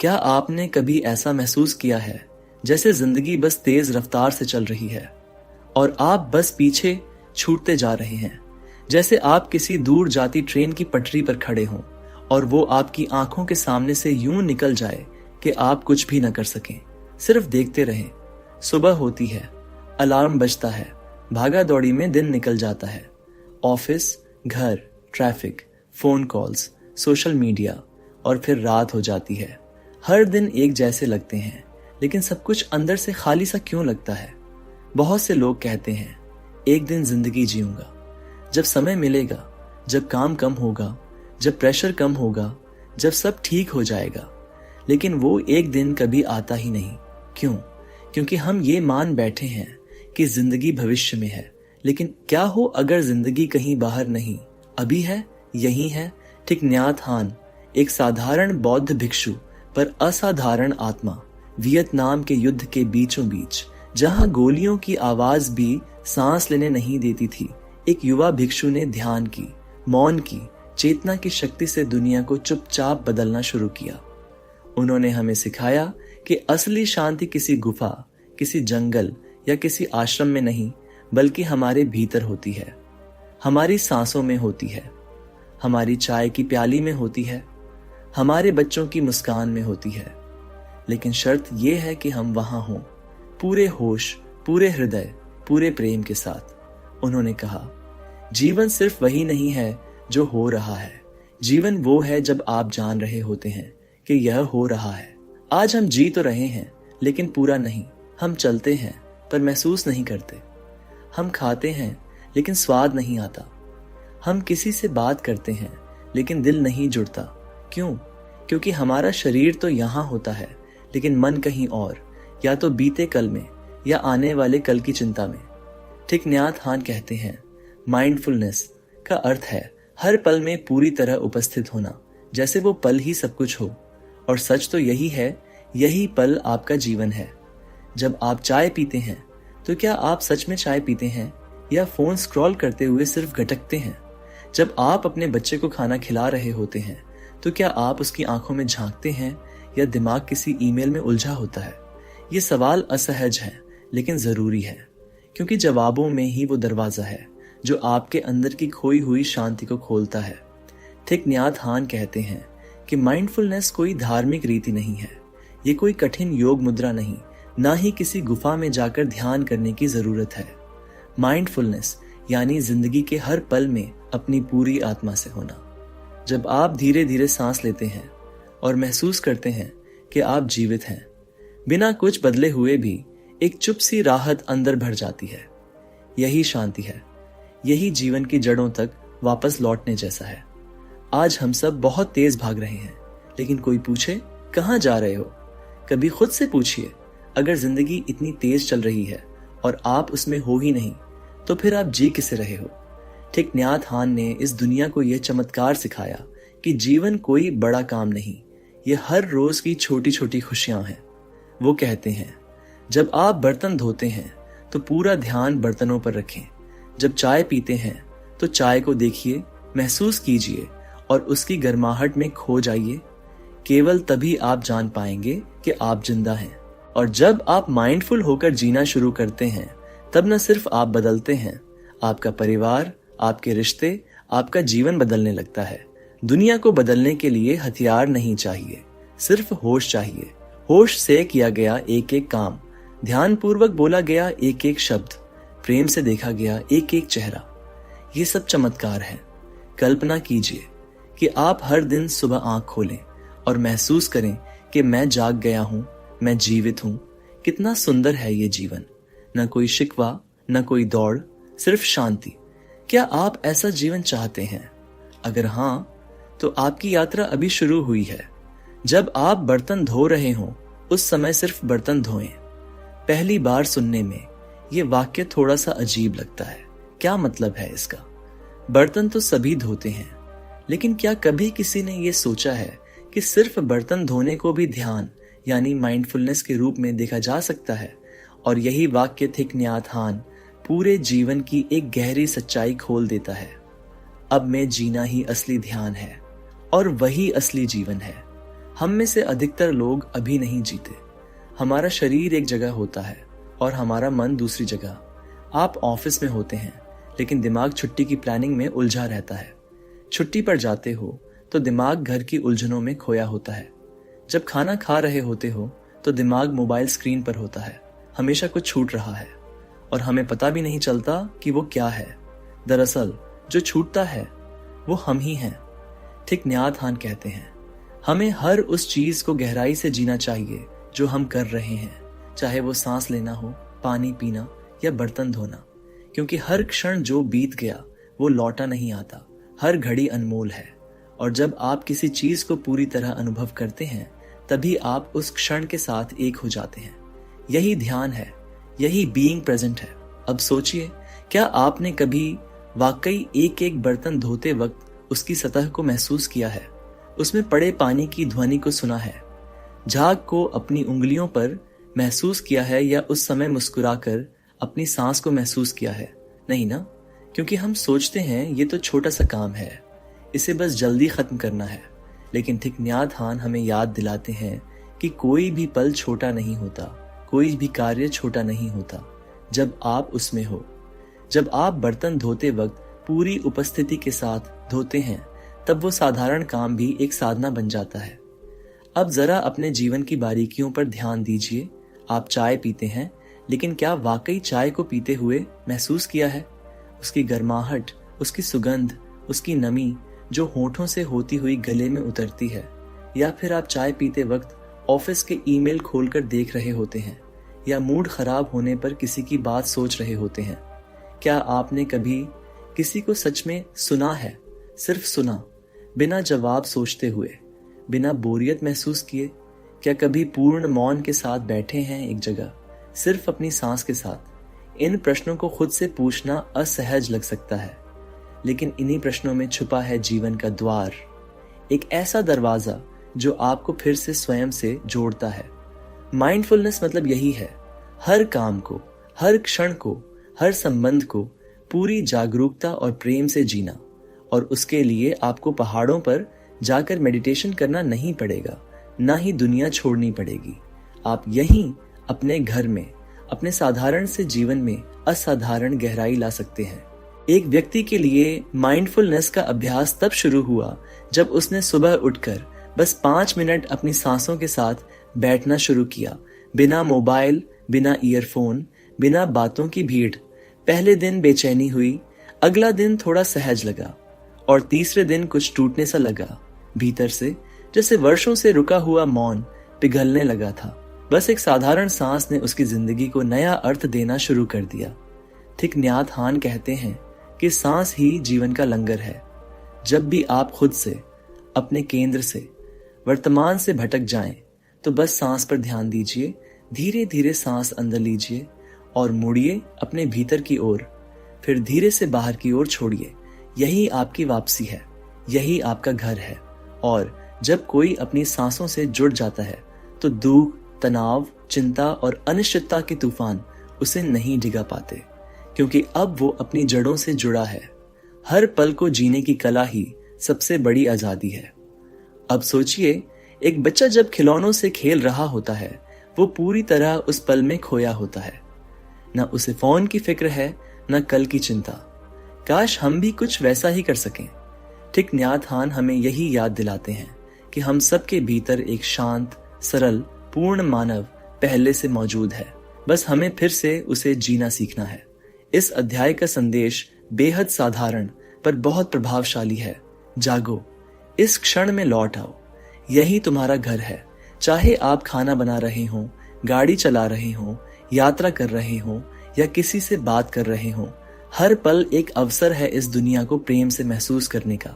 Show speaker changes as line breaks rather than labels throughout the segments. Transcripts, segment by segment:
क्या आपने कभी ऐसा महसूस किया है जैसे जिंदगी बस तेज रफ्तार से चल रही है और आप बस पीछे छूटते जा रहे हैं? जैसे आप किसी दूर जाती ट्रेन की पटरी पर खड़े हों और वो आपकी आंखों के सामने से यूं निकल जाए कि आप कुछ भी न कर सकें, सिर्फ देखते रहें। सुबह होती है, अलार्म बजता है, भागा दौड़ी में दिन निकल जाता है। ऑफिस, घर, traffic, phone calls, social media, और फिर रात हो जाती है। हर दिन एक जैसे लगते हैं, लेकिन सब कुछ अंदर से खाली सा क्यों लगता है? बहुत से लोग कहते हैं, एक दिन जिंदगी जीऊंगा, जब समय मिलेगा, जब काम कम होगा, जब प्रेशर कम होगा, जब सब ठीक हो जाएगा। लेकिन वो एक दिन कभी आता ही नहीं। क्यों? क्योंकि हम ये मान बैठे हैं कि जिंदगी भविष्य में है। लेकिन क्या हो अगर जिंदगी कहीं बाहर नहीं, अभी है, यही है? ठीक न्यात हान, एक साधारण बौद्ध भिक्षु पर असाधारण आत्मा, वियतनाम के युद्ध के बीचों बीच, जहां गोलियों की आवाज भी सांस लेने नहीं देती थी, एक युवा भिक्षु ने ध्यान की, मौन की, चेतना की शक्ति से दुनिया को चुपचाप बदलना शुरू किया। उन्होंने हमें सिखाया कि असली शांति किसी गुफा, किसी जंगल या किसी आश्रम में नहीं, बल्कि हमारे भीतर होती है, हमारी सांसों में होती है, हमारी चाय की प्याली में होती है, हमारे बच्चों की मुस्कान में होती है। लेकिन शर्त यह है कि हम वहां हों, पूरे होश, पूरे हृदय, पूरे प्रेम के साथ। उन्होंने कहा, जीवन सिर्फ वही नहीं है जो हो रहा है, जीवन वो है जब आप जान रहे होते हैं कि यह हो रहा है। आज हम जी तो रहे हैं, लेकिन पूरा नहीं। हम चलते हैं पर महसूस नहीं करते। हम खाते हैं लेकिन स्वाद नहीं आता। हम किसी से बात करते हैं लेकिन दिल नहीं जुड़ता। क्यों? क्योंकि हमारा शरीर तो यहाँ होता है, लेकिन मन कहीं और, या तो बीते कल में या आने वाले कल की चिंता में। ठीक न्यात हान कहते हैं, माइंडफुलनेस का अर्थ है हर पल में पूरी तरह उपस्थित होना, जैसे वो पल ही सब कुछ हो। और सच तो यही है, यही पल आपका जीवन है। जब आप चाय पीते हैं तो क्या आप सच में चाय पीते हैं या फोन स्क्रॉल करते हुए सिर्फ घटकते हैं? जब आप अपने बच्चे को खाना खिला रहे होते हैं तो क्या आप उसकी आंखों में झांकते हैं या दिमाग किसी ईमेल में उलझा होता है? ये सवाल असहज है लेकिन जरूरी है, क्योंकि जवाबों में ही वो दरवाजा है जो आपके अंदर की खोई हुई शांति को खोलता है। थिक न्यात हान कहते हैं कि माइंडफुलनेस कोई धार्मिक रीति नहीं है, ये कोई कठिन योग मुद्रा नहीं, ना ही किसी गुफा में जाकर ध्यान करने की जरूरत है। माइंडफुलनेस यानी जिंदगी के हर पल में अपनी पूरी आत्मा से होना। जब आप धीरे धीरे सांस लेते हैं और महसूस करते हैं कि आप जीवित हैं, बिना कुछ बदले हुए भी एक चुप सी राहत अंदर भर जाती है। यही शांति है, यही जीवन की जड़ों तक वापस लौटने जैसा है। आज हम सब बहुत तेज भाग रहे हैं, लेकिन कोई पूछे कहाँ जा रहे हो? कभी खुद से पूछिए, अगर जिंदगी इतनी तेज चल रही है और आप उसमें हो ही नहीं, तो फिर आप जी किसे रहे हो? ठीक न्यात हान ने इस दुनिया को यह चमत्कार सिखाया कि जीवन कोई बड़ा काम नहीं, ये हर रोज की छोटी छोटी खुशियां हैं। वो कहते हैं, जब आप बर्तन धोते हैं तो पूरा ध्यान बर्तनों पर रखें। जब चाय पीते हैं तो चाय को देखिए, महसूस कीजिए और उसकी गर्माहट में खो जाइए। केवल तभी आप जान पाएंगे कि आप जिंदा हैं। और जब आप माइंडफुल होकर जीना शुरू करते हैं, तब न सिर्फ आप बदलते हैं, आपका परिवार, आपके रिश्ते, आपका जीवन बदलने लगता है। दुनिया को बदलने के लिए हथियार नहीं चाहिए, सिर्फ होश चाहिए। होश से किया गया एक एक काम, ध्यानपूर्वक बोला गया एक एक शब्द, प्रेम से देखा गया एक एक चेहरा, ये सब चमत्कार है। कल्पना कीजिए कि आप हर दिन सुबह आंख खोलें और महसूस करें कि मैं जाग गया हूं, मैं जीवित हूं। कितना सुंदर है ये जीवन। न कोई शिकवा, न कोई दौड़, सिर्फ शांति। क्या आप ऐसा जीवन चाहते हैं? अगर हां, तो आपकी यात्रा अभी शुरू हुई है। जब आप बर्तन धो रहे हों, उस समय सिर्फ बर्तन धोएं। पहली बार सुनने में ये वाक्य थोड़ा सा अजीब लगता है। क्या मतलब है इसका? बर्तन तो सभी धोते हैं, लेकिन क्या कभी किसी ने ये सोचा है कि सिर्फ बर्तन धोने को भी ध्यान यानी माइंडफुलनेस के रूप में देखा जा सकता है? और यही वाक्य थिक न्यात हान पूरे जीवन की एक गहरी सच्चाई खोल देता है। अब में जीना ही असली ध्यान है और वही असली जीवन है। हम में से अधिकतर लोग अभी नहीं जीते। हमारा शरीर एक जगह होता है और हमारा मन दूसरी जगह। आप ऑफिस में होते हैं लेकिन दिमाग छुट्टी की प्लानिंग में उलझा रहता है। छुट्टी पर जाते हो तो दिमाग घर की उलझनों में खोया होता है। जब खाना खा रहे होते हो तो दिमाग मोबाइल स्क्रीन पर होता है। हमेशा कुछ छूट रहा है और हमें पता भी नहीं चलता कि वो क्या है। दरअसल जो छूटता है वो हम ही हैं। ठीक न्यात हान कहते हैं, हमें हर उस चीज को गहराई से जीना चाहिए जो हम कर रहे हैं, चाहे वो सांस लेना हो, पानी पीना या बर्तन धोना, क्योंकि हर क्षण जो बीत गया वो लौटा नहीं आता। हर घड़ी अनमोल है और जब आप किसी चीज को पूरी तरह अनुभव करते हैं तभी आप उस क्षण के साथ एक हो जाते हैं। यही ध्यान है, यही बीइंग प्रेजेंट है। अब सोचिए, क्या आपने कभी वाकई एक एक बर्तन धोते वक्त उसकी सतह को महसूस किया है, उसमें पड़े पानी की ध्वनि को सुना है, झाग को अपनी उंगलियों पर महसूस किया है या उस समय मुस्कुराकर अपनी सांस को महसूस किया है? नहीं ना, क्योंकि हम सोचते हैं ये तो छोटा सा काम है, इसे बस जल्दी खत्म करना है। लेकिन थिक न्यात हान हमें याद दिलाते हैं कि कोई भी पल छोटा नहीं होता, कोई भी कार्य छोटा नहीं होता जब आप उसमें हो। जब आप बर्तन धोते वक्त पूरी उपस्थिति के साथ धोते हैं तब वो साधारण काम भी एक साधना बन जाता है। अब जरा अपने जीवन की बारीकियों पर ध्यान दीजिए। आप चाय पीते हैं, लेकिन क्या वाकई चाय को पीते हुए महसूस किया है? उसकी गर्माहट, उसकी सुगंध, उसकी नमी जो होठों से होती हुई गले में उतरती है। या फिर आप चाय पीते वक्त ऑफिस के ईमेल खोलकर देख रहे होते हैं या मूड खराब होने पर किसी की बात सोच रहे होते हैं। क्या आपने कभी किसी को सच में सुना है? सिर्फ सुना, बिना जवाब सोचते हुए, बिना बोरियत महसूस किए? क्या कभी पूर्ण मौन के साथ बैठे हैं एक जगह, सिर्फ अपनी सांस के साथ? इन प्रश्नों को खुद से पूछना असहज लग सकता है, लेकिन इन्हीं प्रश्नों में छुपा है जीवन का द्वार, एक ऐसा दरवाजा जो आपको फिर से स्वयं से जोड़ता है। माइंडफुलनेस मतलब यही है, हर काम को, हर क्षण को, हर संबंध को पूरी जागरूकता और प्रेम से जीना। और उसके लिए आपको पहाड़ों पर जाकर मेडिटेशन करना नहीं पड़ेगा, ना ही दुनिया छोड़नी पड़ेगी। आप यहीं अपने घर में, अपने साधारण से जीवन में असाधारण गहराई ला सकते हैं। एक व्यक्ति के लिए माइंडफुलनेस का अभ्यास तब शुरू हुआ जब उसने सुबह उठकर बस 5 मिनट अपनी सांसों के साथ बैठना शुरू किया, बिना मोबाइल, बिना ईयरफोन, बिना बातों की भीड़। पहले दिन बेचैनी हुई, अगला दिन थोड़ा सहज लगा और तीसरे दिन कुछ टूटने सा लगा भीतर से, जैसे वर्षों से रुका हुआ मौन पिघलने लगा था। बस एक साधारण सांस ने उसकी जिंदगी को नया अर्थ देना शुरू कर दिया। थिक न्यात हान कहते हैं कि सांस ही जीवन का लंगर है। जब भी आप खुद से, अपने केंद्र से, वर्तमान से भटक जाएं, तो बस सांस पर ध्यान दीजिए। धीरे धीरे सांस अंदर लीजिए और मुड़िए अपने भीतर की ओर, फिर धीरे से बाहर की ओर छोड़िए। यही आपकी वापसी है, यही आपका घर है। और जब कोई अपनी सांसों से जुड़ जाता है तो दुख, तनाव, चिंता और अनिश्चितता के तूफान उसे नहीं डिगा पाते, क्योंकि अब वो अपनी जड़ों से जुड़ा है। हर पल को जीने की कला ही सबसे बड़ी आजादी है। अब सोचिए, एक बच्चा जब खिलौनों से खेल रहा होता है वो पूरी तरह उस पल में खोया होता है। न उसे फोन की फिक्र है, न कल की चिंता। काश हम भी कुछ वैसा ही कर सकें। थिक न्यात हान हमें यही याद दिलाते हैं कि हम सबके भीतर एक शांत, सरल, पूर्ण मानव पहले से मौजूद है। बस हमें फिर से उसे जीना सीखना है। इस अध्याय का संदेश बेहद साधारण पर बहुत प्रभावशाली है। जागो, इस क्षण में लौट आओ। यही तुम्हारा घर है। चाहे आप खाना बना रहे हों, गाड़ी चला रहे हों, यात्रा कर रहे हों या किसी से बात कर रहे हों, हर पल एक अवसर है इस दुनिया को प्रेम से महसूस करने का।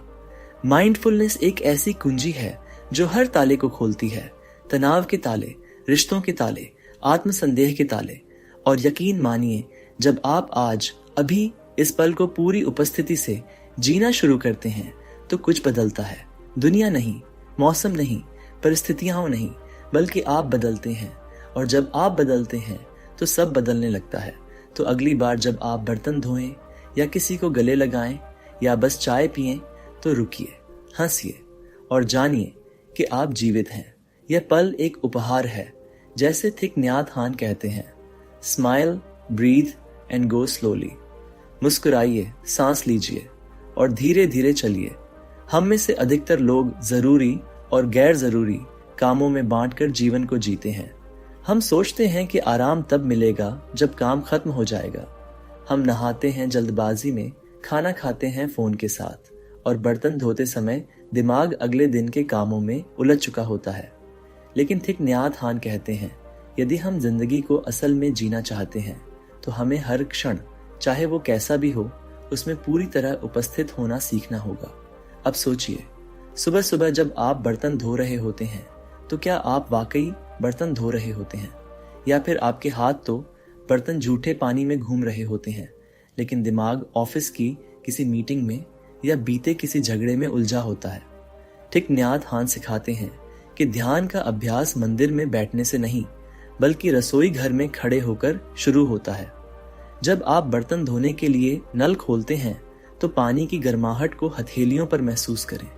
माइंडफुलनेस एक ऐसी कुंजी है जो हर ताले को खोलती है, तनाव के ताले, रिश्तों के ताले, आत्मसंदेह के ताले। और यकीन मानिए, जब आप आज अभी इस पल को पूरी उपस्थिति से जीना शुरू करते हैं तो कुछ बदलता है। दुनिया नहीं, मौसम नहीं, परिस्थितियां नहीं, बल्कि आप बदलते हैं। और जब आप बदलते हैं तो सब बदलने लगता है। तो अगली बार जब आप बर्तन धोएं या किसी को गले लगाएं या बस चाय पिएं तो रुकिए, हंसिए और जानिए कि आप जीवित हैं। यह पल एक उपहार है, जैसे थिक न्यात हान कहते हैं, smile, breathe and go slowly. मुस्कुराइए, सांस लीजिए और धीरे धीरे चलिए। हम में से अधिकतर लोग जरूरी और गैर जरूरी कामों में बांटकर जीवन को जीते हैं। हम सोचते हैं कि आराम तब मिलेगा जब काम खत्म हो जाएगा। हम नहाते हैं जल्दबाजी में, खाना खाते हैं फोन के साथ, और बर्तन धोते समय दिमाग अगले दिन के कामों में उलझ चुका होता है। लेकिन थिक न्यात हान कहते हैं, यदि हम जिंदगी को असल में जीना चाहते हैं तो हमें हर क्षण, चाहे वो कैसा भी हो, उसमें पूरी तरह उपस्थित होना सीखना होगा। अब सोचिए, सुबह सुबह जब आप बर्तन धो रहे होते हैं तो क्या आप वाकई बर्तन धो रहे होते हैं, या फिर आपके हाथ तो बर्तन झूठे पानी में घूम रहे होते हैं, लेकिन दिमाग ऑफिस की किसी मीटिंग में या बीते किसी झगड़े में उलझा होता है। थिक न्यात हान सिखाते हैं कि ध्यान का अभ्यास मंदिर में बैठने से नहीं, बल्कि रसोई घर में खड़े होकर शुरू होता है। जब आप बर्तन धोने के लिए नल खोलते हैं तो पानी की गर्माहट को हथेलियों पर महसूस करें।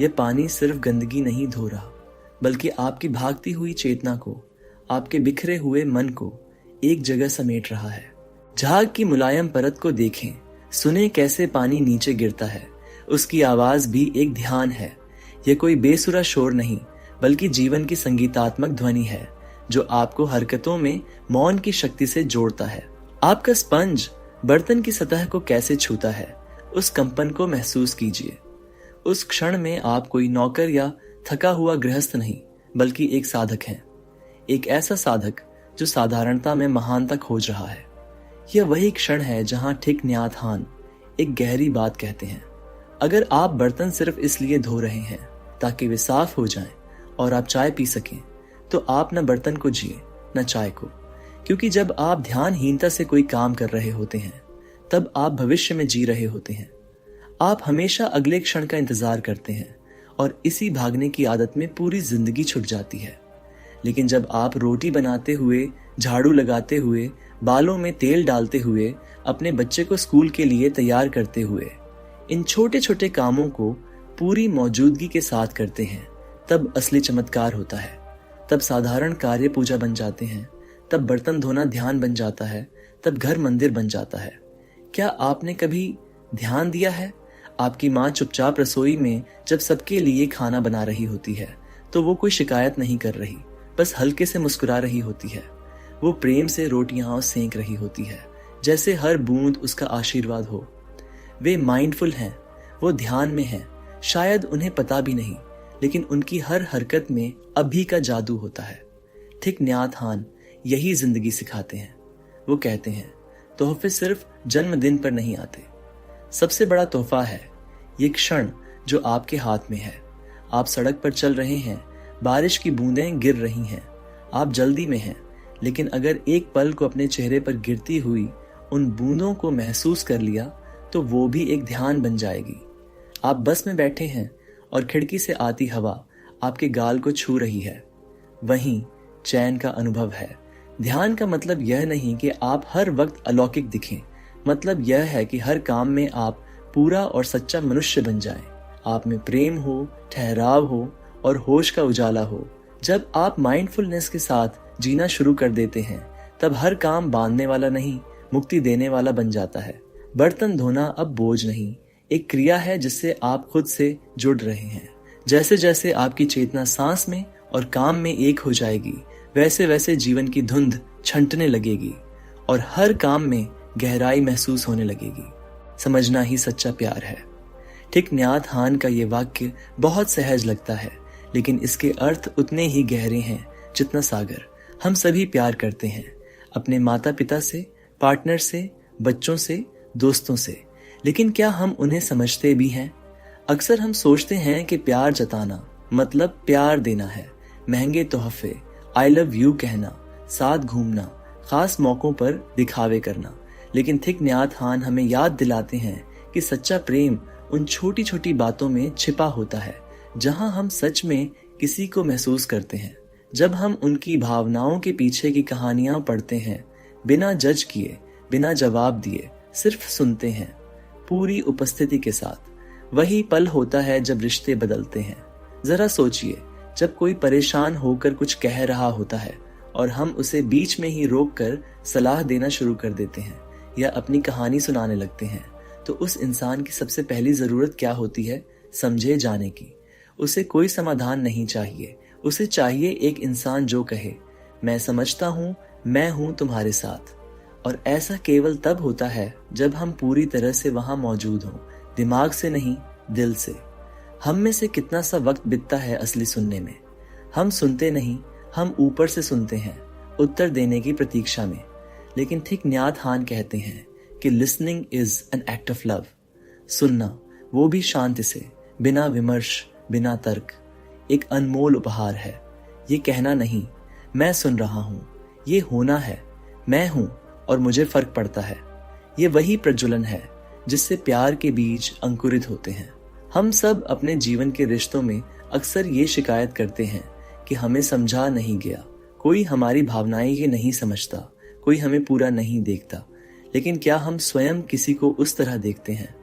यह पानी सिर्फ गंदगी नहीं धो रहा, बल्कि आपकी भागती हुई चेतना को, आपके बिखरे हुए मन को एक जगह समेट रहा है। झाग की मुलायम परत को देखें, सुने कैसे पानी नीचे गिरता है। उसकी आवाज भी एक ध्यान है। यह कोई बेसुरा शोर नहीं, बल्कि जीवन की संगीतात्मक ध्वनि है जो आपको हरकतों में मौन की शक्ति से जोड़ता है। आपका स्पंज बर्तन की सतह को कैसे छूता है, उस कंपन को महसूस कीजिए। उस क्षण में आप कोई नौकर या थका हुआ गृहस्थ नहीं, बल्कि एक साधक हैं। एक ऐसा साधक जो साधारणता में महानता खोज रहा है। यह वही क्षण है जहां थिक न्यात हान एक गहरी बात कहते हैं। अगर आप बर्तन सिर्फ इसलिए धो रहे हैं ताकि वे साफ हो जाएं और आप चाय पी सकें, तो आप न बर्तन को जिए न चाय को। क्योंकि जब आप ध्यानहीनता से कोई काम कर रहे होते हैं, तब आप भविष्य में जी रहे होते हैं। आप हमेशा अगले क्षण का इंतजार करते हैं और इसी भागने की आदत में पूरी जिंदगी छूट जाती है। लेकिन जब आप रोटी बनाते हुए, झाड़ू लगाते हुए, बालों में तेल डालते हुए, अपने बच्चे को स्कूल के लिए तैयार करते हुए इन छोटे छोटे कामों को पूरी मौजूदगी के साथ करते हैं, तब असली चमत्कार होता है। तब साधारण कार्य पूजा बन जाते हैं, तब बर्तन धोना ध्यान बन जाता है, तब घर मंदिर बन जाता है। क्या आपने कभी ध्यान दिया है? आपकी माँ चुपचाप रसोई में जब सबके लिए खाना बना रही होती है तो वो कोई शिकायत नहीं कर रही, बस हल्के से मुस्कुरा रही होती है। वो प्रेम से रोटियां सेंक रही होती है, जैसे हर बूंद उसका आशीर्वाद हो। वे माइंडफुल हैं, वो ध्यान में हैं। शायद उन्हें पता भी नहीं, लेकिन उनकी हर हरकत में अभी का जादू होता है। थिक न्यात हान यही जिंदगी सिखाते हैं। वो कहते हैं, तोहफे सिर्फ जन्मदिन पर नहीं आते। सबसे बड़ा तोहफा है ये क्षण जो आपके हाथ में है। आप सड़क पर चल रहे हैं, बारिश की बूंदें गिर रही हैं, आप जल्दी में हैं, लेकिन अगर एक पल को अपने चेहरे पर गिरती हुई उन बूंदों को महसूस कर लिया तो वो भी एक ध्यान बन जाएगी। आप बस में बैठे हैं और खिड़की से आती हवा आपके गाल को छू रही है। वहीं चैन का अनुभव है। ध्यान का मतलब यह नहीं कि आप हर वक्त अलौकिक दिखें। मतलब यह है कि हर काम में आप पूरा और सच्चा मनुष्य बन जाएं। आप में प्रेम हो, ठहराव हो और होश का उजाला हो। जब आप माइंडफुलनेस के साथ जीना शुरू कर देते हैं, तब हर काम बांधने वाला नहीं, मुक्ति देने वाला बन जाता है। बर्तन धोना अब बोझ नहीं, एक क्रिया है जिससे आप खुद से जुड़ रहे हैं। जैसे जैसे आपकी चेतना सांस में और काम में एक हो जाएगी, वैसे वैसे जीवन की धुंध छंटने लगेगी और हर काम में गहराई महसूस होने लगेगी। समझना ही सच्चा प्यार है। थिक न्यात हान का ये वाक्य बहुत सहज लगता है, लेकिन इसके अर्थ उतने ही गहरे हैं जितना सागर। हम सभी प्यार करते हैं, अपने माता पिता से, पार्टनर से, बच्चों से, दोस्तों से, लेकिन क्या हम उन्हें समझते भी हैं? अक्सर हम सोचते हैं कि प्यार जताना मतलब प्यार देना है। महंगे तोहफे, आई लव यू कहना, साथ घूमना, खास मौकों पर दिखावे करना। लेकिन थिक न्यात हान हमें याद दिलाते हैं कि सच्चा प्रेम उन छोटी छोटी बातों में छिपा होता है, जहां हम सच में किसी को महसूस करते हैं। जब हम उनकी भावनाओं के पीछे की कहानियां पढ़ते हैं, बिना जज किए, बिना जवाब दिए, सिर्फ सुनते हैं, पूरी उपस्थिति के साथ। वही पल होता है जब रिश्ते बदलते हैं। जरा सोचिए, जब कोई परेशान होकर कुछ कह रहा होता है और हम उसे बीच में ही रोककर सलाह देना शुरू कर देते हैं या अपनी कहानी सुनाने लगते हैं, तो उस इंसान की सबसे पहली जरूरत क्या होती है? समझे जाने की। उसे कोई समाधान नहीं चाहिए, उसे चाहिए एक इंसान जो कहे, मैं समझता हूँ, मैं हूं तुम्हारे साथ। और ऐसा केवल तब होता है जब हम पूरी तरह से वहां मौजूद हों, दिमाग से नहीं, दिल से। हम में से कितना सा वक्त बीतता है असली सुनने में। हम सुनते नहीं, हम ऊपर से सुनते हैं, उत्तर देने की प्रतीक्षा में। लेकिन थिक न्यात हान कहते हैं कि listening is an act of love. सुनना, वो भी शांति से, बिना विमर्श, बिना तर्क, एक अनमोल उपहार है। ये कहना नहीं, मैं सुन रहा हूं, ये होना है, मैं हूं और मुझे फर्क पड़ता है। ये वही प्रज्वलन है जिससे प्यार के बीज अंकुरित होते हैं। हम सब अपने जीवन के रिश्तों में अक्सर ये शिकायत करते हैं कि हमें समझा नहीं गया, कोई हमारी भावनाएं ही नहीं समझता, कोई हमें पूरा नहीं देखता। लेकिन क्या हम स्वयं किसी को उस तरह देखते हैं?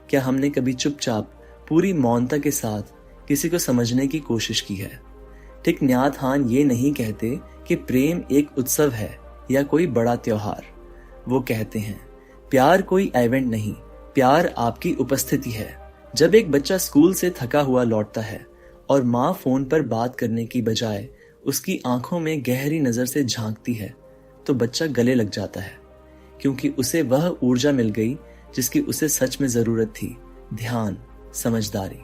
क्या हमने कभी चुपचाप पूरी मौनता के साथ किसी को समझने की कोशिश की है? थिक न्यात हान ये नहीं कहते कि प्रेम एक उत्सव है या कोई बड़ा त्योहार। वो कहते हैं प्यार कोई इवेंट नहीं, प्यार आपकी उपस्थिति है। जब एक बच्चा स्कूल से थका हुआ लौटता है और माँ फोन पर बात करने की बजाय उसकी आंखों में गहरी नजर से झांकती है, तो बच्चा गले लग जाता है, क्योंकि उसे वह ऊर्जा मिल गई जिसकी उसे सच में जरूरत थी, ध्यान, समझदारी।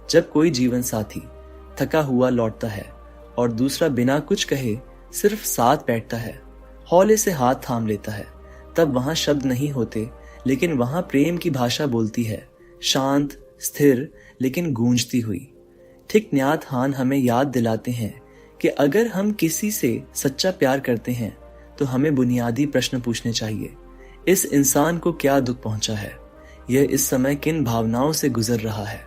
जब कोई जीवन साथी थका हुआ लौटता है और दूसरा बिना कुछ कहे सिर्फ साथ बैठता है, हौले से हाथ थाम लेता है, तब वहां शब्द नहीं होते, लेकिन वहां प्रेम की भाषा बोलती है, शांत, स्थिर, लेकिन गूंजती हुई। थिक न्यात हान हमें याद दिलाते हैं कि अगर हम किसी से सच्चा प्यार करते हैं तो हमें बुनियादी प्रश्न पूछने चाहिए। इस इंसान को क्या दुख पहुंचा है? यह इस समय किन भावनाओं से गुजर रहा है?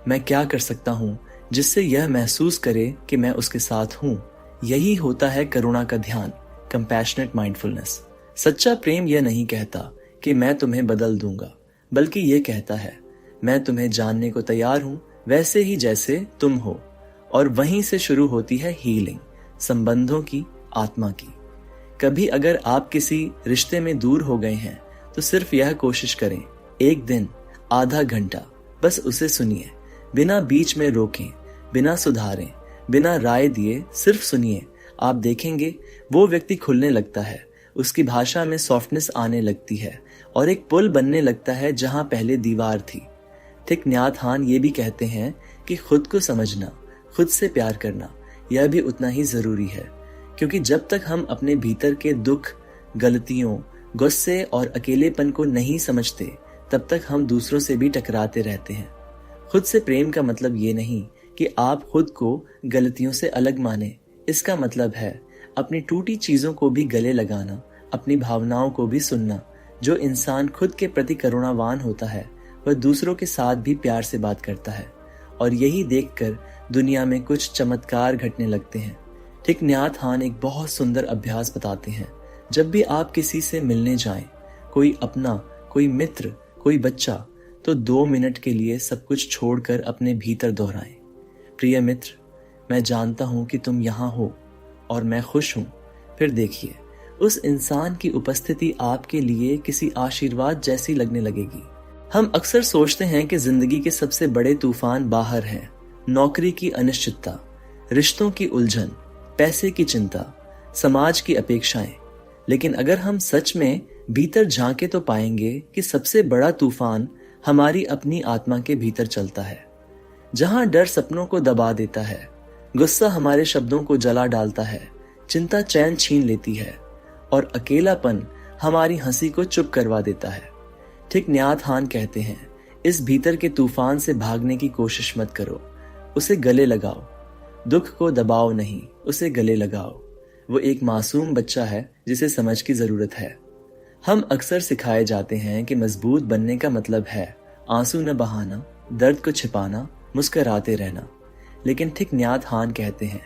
मैं क्या कर सकता हूं जिससे यह महसूस करे कि मैं उसके साथ हूं? यही होता है करुणा का ध्यान, कंपैशनेट माइंडफुलनेस। सच्चा प्रेम यह नहीं कहता कि मैं तुम्हें बदल दूंगा, बल्कि यह कहता है मैं तुम्हें जानने को तैयार हूं, वैसे ही जैसे तुम हो। और वहीं से शुरू होती है हीलिंग, संबंधों की, आत्मा की। कभी अगर आप किसी रिश्ते में दूर हो गए हैं तो सिर्फ यह कोशिश करें, एक दिन, आधा घंटा, बस उसे सुनिए, बिना बीच में रोकें, बिना सुधारें, बिना राय दिए, सिर्फ सुनिए। आप देखेंगे वो व्यक्ति खुलने लगता है, उसकी भाषा में सॉफ्टनेस आने लगती है और एक पुल बनने लगता है जहां पहले दीवार थी। थिक न्यात हान ये भी कहते हैं कि खुद को समझना, खुद से प्यार करना, यह भी उतना ही जरूरी है, क्योंकि जब तक हम अपने भीतर के दुख, गलतियों, गुस्से और अकेलेपन को नहीं समझते, तब तक हम दूसरों से भी टकराते रहते हैं। खुद से प्रेम का मतलब ये नहीं कि आप खुद को गलतियों से अलग माने। इसका मतलब है अपनी टूटी चीजों को भी गले लगाना, अपनी भावनाओं को भी सुनना। जो इंसान खुद के प्रति करुणावान होता है वह दूसरों के साथ भी प्यार से बात करता है, और यही देखकर दुनिया में कुछ चमत्कार घटने लगते हैं। थिक न्यात हान एक बहुत सुंदर अभ्यास बताते हैं। जब भी आप किसी से मिलने जाएं, कोई अपना, कोई मित्र, कोई बच्चा, तो 2 मिनट के लिए सब कुछ छोड़कर अपने भीतर दोहराएं, प्रिय मित्र, मैं जानता हूं कि तुम यहाँ हो और मैं खुश हूं। फिर देखिए, उस इंसान की उपस्थिति आपके लिए किसी आशीर्वाद जैसी लगने लगेगी। हम अक्सर सोचते हैं कि जिंदगी के सबसे बड़े तूफान बाहर हैं, नौकरी की अनिश्चितता, रिश्तों की उलझन, पैसे की चिंता, समाज की अपेक्षाएं। लेकिन अगर हम सच में भीतर झांके तो पाएंगे कि सबसे बड़ा तूफान हमारी अपनी आत्मा के भीतर चलता है। जहां डर सपनों को दबा देता है, गुस्सा हमारे शब्दों को जला डालता है, चिंता चैन छीन लेती है और अकेलापन हमारी हंसी को चुप करवा देता है। थिक न्यात हान कहते हैं, इस भीतर के तूफान से भागने की कोशिश मत करो, उसे गले लगाओ। दुख को दबाओ नहीं, उसे गले लगाओ। वो एक मासूम बच्चा है जिसे समझ की जरूरत है। हम अक्सर सिखाए जाते हैं कि मजबूत बनने का मतलब है आंसू न बहाना, दर्द को छिपाना, मुस्कुराते रहना। लेकिन थिक न्यात हान कहते हैं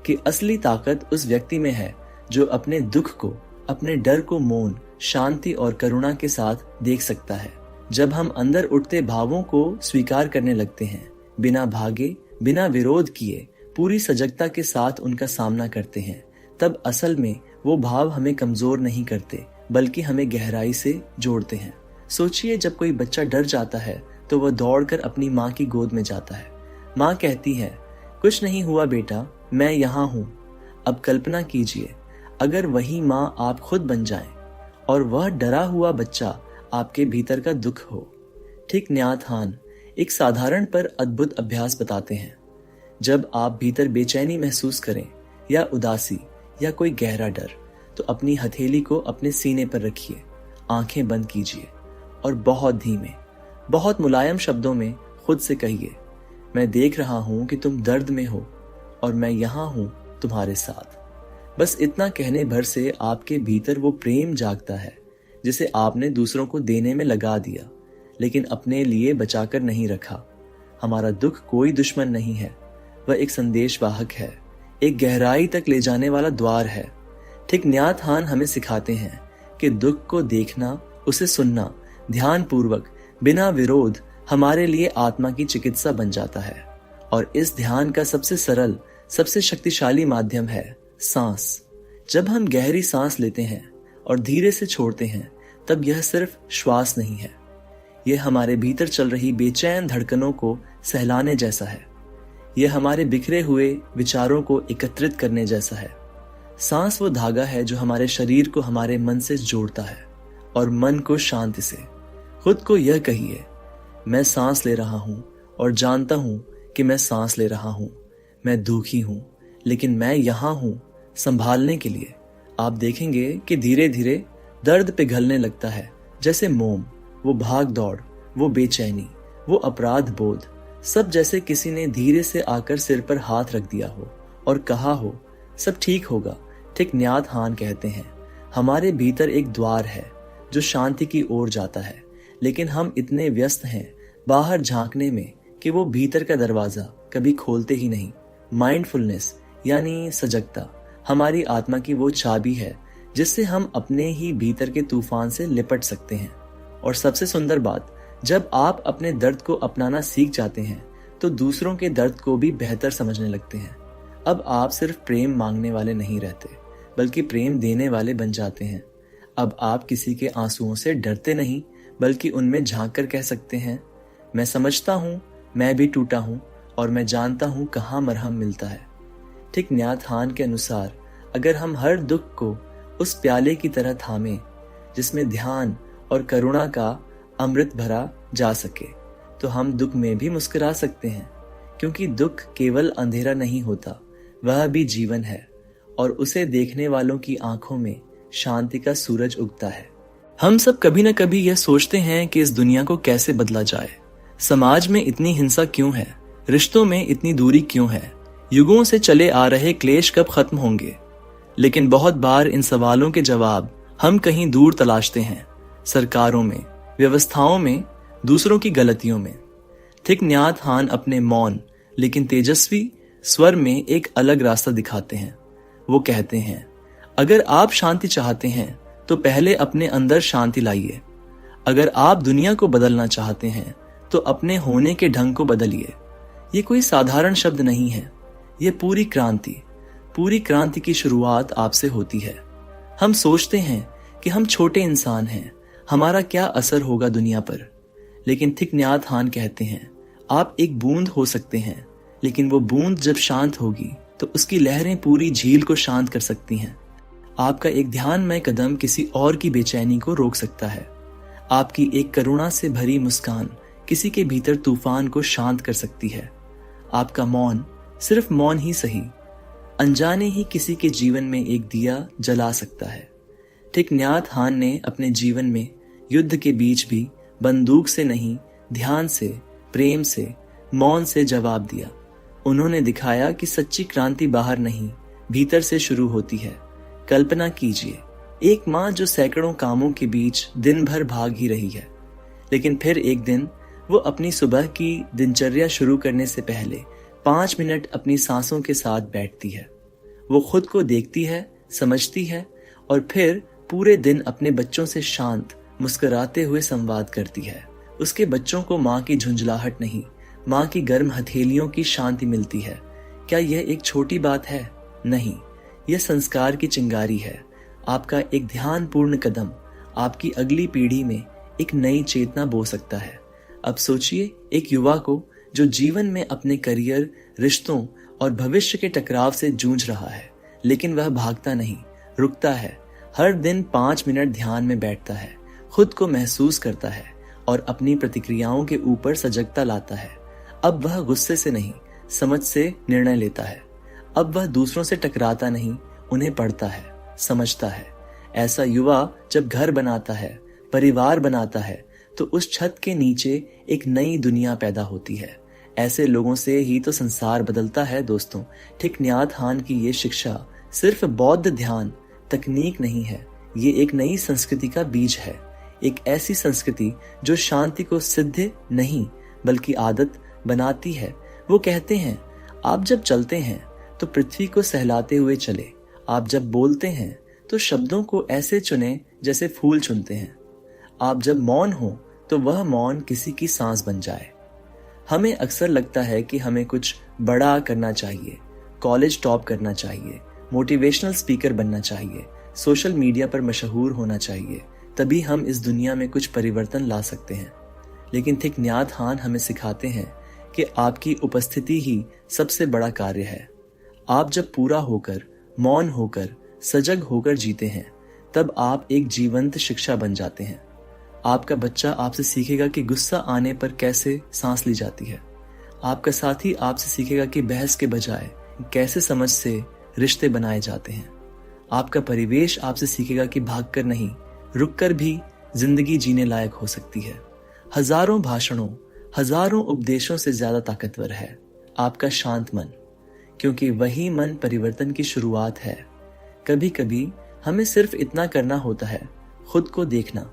कि असली ताकत उस व्यक्ति में है जो अपने दुख को, अपने डर को मौन, शांति और करुणा के साथ देख सकता है। जब हम अंदर उठते भावों को स्वीकार करने लगते हैं, बिना भागे, बिना विरोध किए पूरी सजगता के साथ उनका सामना करते हैं, तब असल में वो भाव हमें कमजोर नहीं करते बल्कि हमें गहराई से जोड़ते हैं। सोचिए, जब कोई बच्चा डर जाता है तो वह दौड़कर अपनी माँ की गोद में जाता है। माँ कहती है, कुछ नहीं हुआ बेटा, मैं यहाँ हूँ। अब कल्पना कीजिए, अगर वही माँ आप खुद बन जाएं और वह डरा हुआ बच्चा आपके भीतर का दुख हो। ठीक न्यात हान एक साधारण पर अद्भुत अभ्यास बताते हैं। जब आप भीतर बेचैनी महसूस करें या उदासी या कोई गहरा डर, तो अपनी हथेली को अपने सीने पर रखिए, आंखें बंद कीजिए और बहुत धीमे, बहुत मुलायम शब्दों में खुद से कहिए, मैं देख रहा हूं कि तुम दर्द में हो और मैं यहां हूं तुम्हारे साथ। बस इतना कहने भर से आपके भीतर वो प्रेम जागता है जिसे आपने दूसरों को देने में लगा दिया, लेकिन अपने लिए बचाकर नहीं रखा। हमारा दुख कोई दुश्मन नहीं है, वह एक संदेशवाहक है, एक गहराई तक ले जाने वाला द्वार है। ठीक न्यात हान हमें सिखाते हैं कि दुख को देखना, उसे सुनना ध्यान पूर्वक बिना विरोध हमारे लिए आत्मा की चिकित्सा बन जाता है। और इस ध्यान का सबसे सरल, सबसे शक्तिशाली माध्यम है सांस। जब हम गहरी सांस लेते हैं और धीरे से छोड़ते हैं, तब यह सिर्फ श्वास नहीं है, यह हमारे भीतर चल रही बेचैन धड़कनों को सहलाने जैसा है। यह हमारे बिखरे हुए विचारों को एकत्रित करने जैसा है। सांस वो धागा है जो हमारे शरीर को हमारे मन से जोड़ता है और मन को शांति से। खुद को यह कहिए, मैं सांस ले रहा हूं और जानता हूं कि मैं सांस ले रहा हूं। मैं दुखी हूं, लेकिन मैं यहां हूं संभालने के लिए। आप देखेंगे कि धीरे धीरे दर्द पिघलने लगता है, जैसे मोम। वो भाग दौड़, वो बेचैनी, वो अपराध बोध, सब जैसे किसी ने धीरे से आकर सिर पर हाथ रख दिया हो और कहा हो, सब ठीक होगा। ठीक न्यात हान कहते हैं, हमारे भीतर एक द्वार है जो शांति की ओर जाता है, लेकिन हम इतने व्यस्त हैं बाहर झांकने में कि वो भीतर का दरवाजा कभी खोलते ही नहीं। माइंडफुलनेस यानी सजगता हमारी आत्मा की वो चाबी है जिससे हम अपने ही भीतर के तूफान से लिपट सकते हैं। और सबसे सुंदर बात, जब आप अपने दर्द को अपनाना सीख जाते हैं तो दूसरों के दर्द को भी बेहतर समझने लगते हैं। अब आप सिर्फ प्रेम मांगने वाले नहीं रहते, बल्कि प्रेम देने वाले बन जाते हैं। अब आप किसी के आंसुओं से डरते नहीं, बल्कि उनमें झांक कर कह सकते हैं, मैं समझता हूं, मैं भी टूटा हूं और मैं जानता हूं कहां मरहम मिलता है। ठीक न्यात हान के अनुसार, अगर हम हर दुख को उस प्याले की तरह थामें जिसमें ध्यान और करुणा का अमृत भरा जा सके, तो हम दुख में भी मुस्कुरा सकते हैं, क्योंकि दुख केवल अंधेरा नहीं होता, वह भी जीवन है और उसे देखने वालों की आंखों में शांति का सूरज उगता है। हम सब कभी न कभी यह सोचते हैं कि इस दुनिया को कैसे बदला जाए। समाज में इतनी हिंसा क्यों है? रिश्तों में इतनी दूरी क्यों है? युगों से चले आ रहे क्लेश कब खत्म होंगे? लेकिन बहुत बार इन सवालों के जवाब हम कहीं दूर तलाशते हैं, सरकारों में, व्यवस्थाओं में, दूसरों की गलतियों में। थिक न्यात हान अपने मौन लेकिन तेजस्वी स्वर में एक अलग रास्ता दिखाते हैं। वो कहते हैं, अगर आप शांति चाहते हैं तो पहले अपने अंदर शांति लाइए। अगर आप दुनिया को बदलना चाहते हैं तो अपने होने के ढंग को बदलिए। ये कोई साधारण शब्द नहीं है, ये पूरी क्रांति की शुरुआत आपसे होती है। हम सोचते हैं कि हम छोटे इंसान हैं, हमारा क्या असर होगा दुनिया पर। लेकिन थिक न्यात हान कहते हैं, आप एक बूंद हो सकते हैं, लेकिन वो बूंद जब शांत होगी तो उसकी लहरें पूरी झील को शांत कर सकती हैं। आपका एक ध्यानमय कदम किसी और की बेचैनी को रोक सकता है। आपकी एक करुणा से भरी मुस्कान किसी के भीतर तूफान को शांत कर सकती है। आपका मौन, सिर्फ मौन ही सही, अनजाने ही किसी के जीवन में एक दिया जला सकता है। ठीक न्यात हान ने अपने जीवन में युद्ध के बीच भी बंदूक से नहीं, ध्यान से, प्रेम से, मौन से जवाब दिया। उन्होंने दिखाया कि सच्ची क्रांति बाहर नहीं, भीतर से शुरू होती है। कल्पना कीजिए, एक माँ जो सैकड़ों कामों के बीच दिन भर भाग ही रही है, लेकिन फिर एक दिन वो अपनी सुबह की दिनचर्या शुरू करने से पहले 5 मिनट अपनी सांसों के साथ बैठती है। वो खुद को देखती है, समझती है और फिर पूरे दिन अपने बच्चों से शांत, मुस्कुराते हुए संवाद करती है। उसके बच्चों को माँ की झुंझलाहट नहीं, माँ की गर्म हथेलियों की शांति मिलती है। क्या यह एक छोटी बात है? नहीं, यह संस्कार की चिंगारी है। आपका एक ध्यानपूर्ण कदम आपकी अगली पीढ़ी में एक नई चेतना बो सकता है। अब सोचिए एक युवा को जो जीवन में अपने करियर, रिश्तों और भविष्य के टकराव से जूझ रहा है, लेकिन वह भागता नहीं, रुकता है। हर दिन 5 मिनट ध्यान में बैठता है, खुद को महसूस करता है और अपनी प्रतिक्रियाओं के ऊपर सजगता लाता है। अब वह गुस्से से नहीं, समझ से निर्णय लेता है। अब वह दूसरों से टकराता नहीं, उन्हें पढ़ता है, समझता है। ऐसा युवा जब घर बनाता है, परिवार बनाता है, तो उस छत के नीचे एक नई दुनिया पैदा होती है। ऐसे लोगों से ही तो संसार बदलता है दोस्तों। ठिक न्यात हान की ये शिक्षा सिर्फ बौद्ध ध्यान तकनीक नहीं है, ये एक नई संस्कृति का बीज है। एक ऐसी संस्कृति जो शांति को सिद्ध नहीं बल्कि आदत बनाती है। वो कहते हैं, आप जब चलते हैं तो पृथ्वी को सहलाते हुए चले। आप जब बोलते हैं तो शब्दों को ऐसे चुने जैसे फूल चुनते हैं। आप जब मौन हो तो वह मौन किसी की सांस बन जाए। हमें अक्सर लगता है कि हमें कुछ बड़ा करना चाहिए, कॉलेज टॉप करना चाहिए, मोटिवेशनल स्पीकर बनना चाहिए, सोशल मीडिया पर मशहूर होना चाहिए, तभी हम इस दुनिया में कुछ परिवर्तन ला सकते हैं। लेकिन थिक न्यात हान हमें सिखाते हैं कि आपकी उपस्थिति ही सबसे बड़ा कार्य है। आप जब पूरा होकर, मौन होकर, सजग होकर जीते हैं, तब आप एक जीवंत शिक्षा बन जाते हैं। आपका बच्चा आपसे सीखेगा कि गुस्सा आने पर कैसे सांस ली जाती है। आपका साथी आपसे सीखेगा कि बहस के बजाय कैसे समझ से रिश्ते बनाए जाते हैं। आपका परिवेश आपसे सीखेगा कि भागकर नहीं, रुककर भी जिंदगी जीने लायक हो सकती है। हजारों भाषणों, हजारों उपदेशों से ज्यादा ताकतवर है आपका शांत मन, क्योंकि वही मन परिवर्तन की शुरुआत है। कभी कभी हमें सिर्फ इतना करना होता है, खुद को देखना,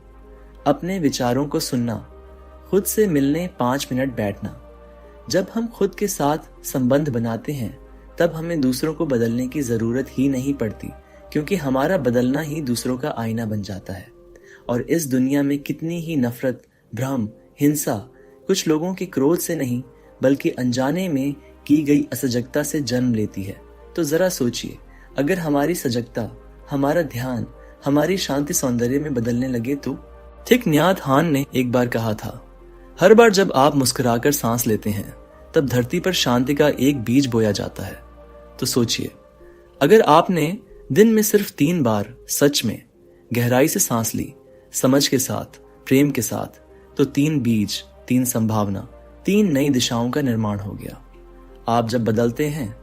अपने विचारों को सुनना, खुद से मिलने 5 मिनट बैठना। जब हम खुद के साथ संबंध बनाते हैं, तब हमें दूसरों को बदलने की जरूरत ही नहीं पड़ती, क्योंकि हमारा बदलना ही दूसरों का आईना बन जाता है। और इस दुनिया में कितनी ही नफरत, भ्रम, हिंसा कुछ लोगों के क्रोध से नहीं बल्कि अनजाने में की गई असजगता से जन्म लेती है। तो जरा सोचिए, अगर हमारी सजगता, हमारा ध्यान, हमारी शांति सौंदर्य में बदलने लगे तो। थिक न्यात हान ने एक बार कहा था, हर बार जब आप मुस्कुराकर सांस लेते हैं तब धरती पर शांति का एक बीज बोया जाता है। तो सोचिए, अगर आपने दिन में सिर्फ 3 बार सच में गहराई से सांस ली, समझ के साथ, प्रेम के साथ, तो 3 बीज, 3 संभावना, 3 नई दिशाओं का निर्माण हो गया। आप जब बदलते हैं,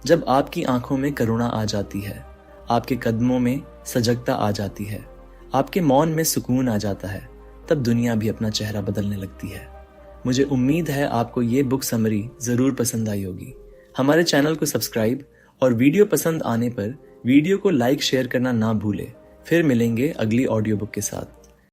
जब आपकी आंखों में करुणा आ जाती है, आपके कदमों में सजगता आ जाती है, आपके मौन में सुकून आ जाता है, तब दुनिया भी अपना चेहरा बदलने लगती है। मुझे उम्मीद है आपको ये बुक समरी जरूर पसंद आई होगी। हमारे चैनल को सब्सक्राइब और वीडियो पसंद आने पर वीडियो को लाइक शेयर करना ना भूलें। फिर मिलेंगे अगली ऑडियो बुक के साथ।